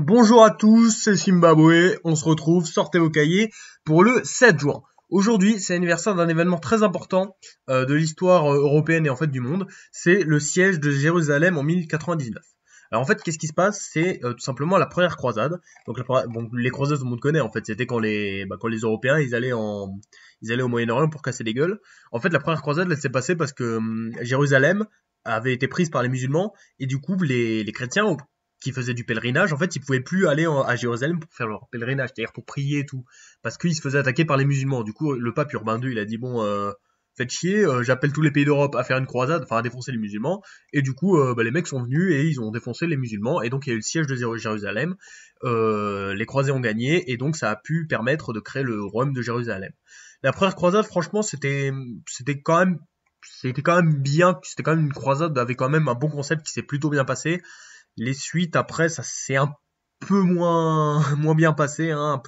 Bonjour à tous, c'est Zimbabwe, on se retrouve, sortez vos cahiers pour le 7 juin. Aujourd'hui, c'est l'anniversaire d'un événement très important de l'histoire européenne et en fait du monde, c'est le siège de Jérusalem en 1099. Alors en fait, qu'est-ce qui se passe? C'est tout simplement la première croisade. Donc bon, les croisades tout le monde connaît en fait, c'était quand les Européens ils allaient au Moyen-Orient pour casser les gueules. En fait, la première croisade elle s'est passée parce que Jérusalem avait été prise par les musulmans et du coup les chrétiens qui faisaient du pèlerinage, en fait, ils pouvaient plus aller à Jérusalem pour faire leur pèlerinage, c'est-à-dire pour prier et tout, parce qu'ils se faisaient attaquer par les musulmans. Du coup, le pape Urbain II, il a dit bon, faites chier, j'appelle tous les pays d'Europe à faire une croisade, enfin à défoncer les musulmans. Et du coup, les mecs sont venus et ils ont défoncé les musulmans. Et donc il y a eu le siège de Jérusalem. Les croisés ont gagné et donc ça a pu permettre de créer le royaume de Jérusalem. La première croisade, franchement, c'était quand même bien, c'était quand même une croisade avec quand même un bon concept qui s'est plutôt bien passé. Les suites après, ça s'est un peu moins bien passé, hein,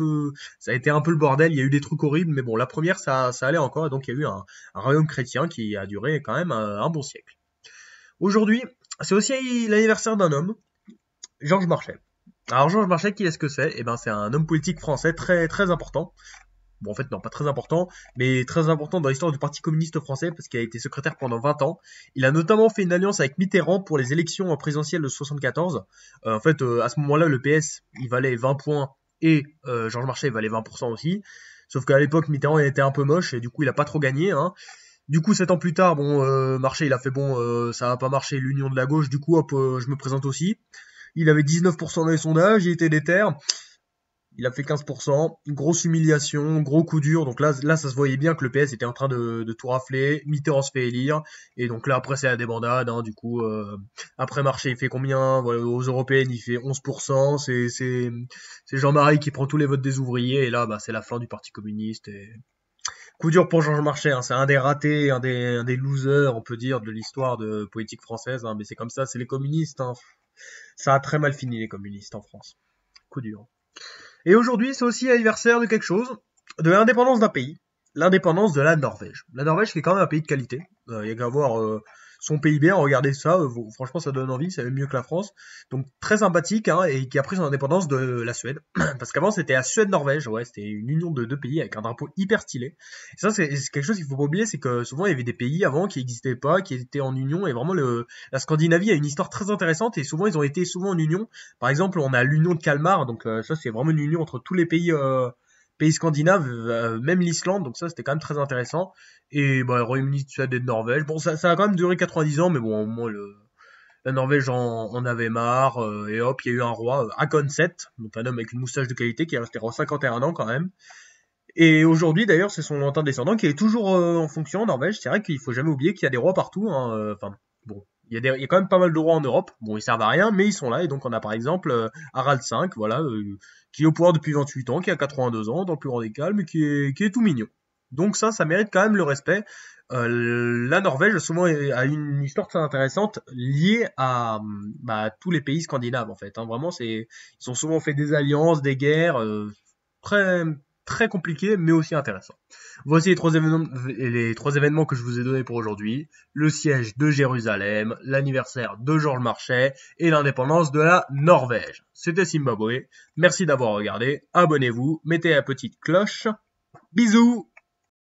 ça a été un peu le bordel. Il y a eu des trucs horribles, mais bon, la première ça allait encore. Donc il y a eu un royaume chrétien qui a duré quand même un bon siècle. Aujourd'hui, c'est aussi l'anniversaire d'un homme, Georges Marchais. Alors Georges Marchais, qui est-ce que c'est? Eh ben c'est un homme politique français très très important. Bon, en fait, non, pas très important, mais très important dans l'histoire du Parti communiste français parce qu'il a été secrétaire pendant 20 ans. Il a notamment fait une alliance avec Mitterrand pour les élections présidentielles de 74. En fait, à ce moment-là, le PS, il valait 20 points et Georges Marchais, il valait 20% aussi. Sauf qu'à l'époque, Mitterrand, il était un peu moche et du coup, il a pas trop gagné, hein. Du coup, 7 ans plus tard, bon, Marchais, il a fait bon, ça va pas marcher, l'union de la gauche, du coup, hop, je me présente aussi. Il avait 19% dans les sondages, il était déter. Il a fait 15%, grosse humiliation, gros coup dur. Donc là, ça se voyait bien que le PS était en train de tout rafler. Mitterrand se fait élire. Et donc là, après, c'est la débandade. Hein, du coup, après Marché, il fait combien? Voilà, aux européennes, il fait 11%. C'est Jean-Marie qui prend tous les votes des ouvriers. Et là, bah, c'est la fin du Parti communiste. Et coup dur pour Georges Marchais. Hein, c'est un des ratés, un des losers, on peut dire, de l'histoire de politique française. Hein, mais c'est comme ça, c'est les communistes. Hein. Ça a très mal fini, les communistes en France. Coup dur. Et aujourd'hui, c'est aussi l'anniversaire de quelque chose, de l'indépendance d'un pays, l'indépendance de la Norvège. La Norvège, qui est quand même un pays de qualité. Il y a qu'à voir son PIB, regardez ça, franchement, ça donne envie, c'est même mieux que la France. Donc très sympathique, hein, et qui a pris son indépendance de la Suède. Parce qu'avant, c'était la Suède-Norvège, ouais, c'était une union de deux pays avec un drapeau hyper stylé. Et ça, c'est quelque chose qu'il faut pas oublier, c'est que souvent, il y avait des pays avant qui n'existaient pas, qui étaient en union, et vraiment, la Scandinavie a une histoire très intéressante, et souvent, ils ont été souvent en union. Par exemple, on a l'union de Kalmar, donc ça, c'est vraiment une union entre tous les pays scandinaves, même l'Islande, donc ça c'était quand même très intéressant. Et bah, le Royaume-Uni, Suède et de Norvège. Bon, ça a quand même duré 90 ans, mais bon, au moins la Norvège en avait marre, et hop, il y a eu un roi, Hakon VII, donc un homme avec une moustache de qualité qui est resté roi 51 ans quand même. Et aujourd'hui d'ailleurs, c'est son lointain descendant qui est toujours en fonction en Norvège. C'est vrai qu'il faut jamais oublier qu'il y a des rois partout, hein, enfin, bon. Il y a quand même pas mal de rois en Europe. Bon, ils servent à rien, mais ils sont là. Et donc, on a par exemple Harald V, voilà, qui est au pouvoir depuis 28 ans, qui a 82 ans, dans le plus grand des calmes, et qui est tout mignon. Donc ça mérite quand même le respect. La Norvège, souvent, a une histoire très intéressante liée à tous les pays scandinaves, en fait. Hein. Vraiment, ils ont souvent fait des alliances, des guerres, très, très compliquées, mais aussi intéressants. Voici les trois événements que je vous ai donnés pour aujourd'hui. Le siège de Jérusalem, l'anniversaire de Georges Marchais et l'indépendance de la Norvège. C'était Zimbabwe. Merci d'avoir regardé. Abonnez-vous, mettez la petite cloche. Bisous!